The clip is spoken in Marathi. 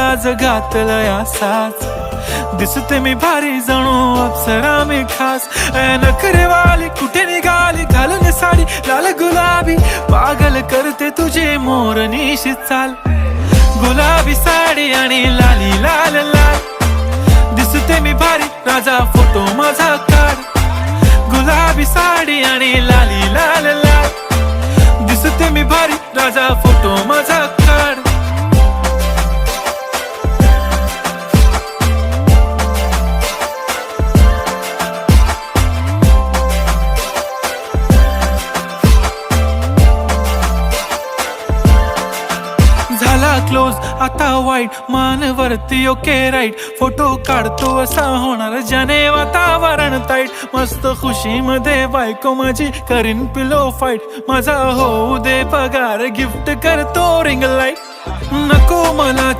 आज घातलंय असाच. दिसते मी भारी जणू अप्सरा मी खास. नखरेवाली कुठे निघाली घालून साडी लाल गुलाबी. पागल करते तुझे मोरनीशी चाल. गुलाबी साडी आणि लाली लाल लाल. दिसते मी भारी राजा फोटो माझा काढ. गुलाबी साडी आणि लाली लाल लाल. दिसते मी भारी राजा फोटो माझा काढ. झाला क्लोज आता वाईट मानवरती ओके राईट. फोटो काढतो असा होणार ज्याने वातावरण ताईट. मस्त खुशी मध्ये बायको माझी करीन पिलो फाईट. माझा होऊ दे पगार गिफ्ट करतो रिंग लाईट. नको मला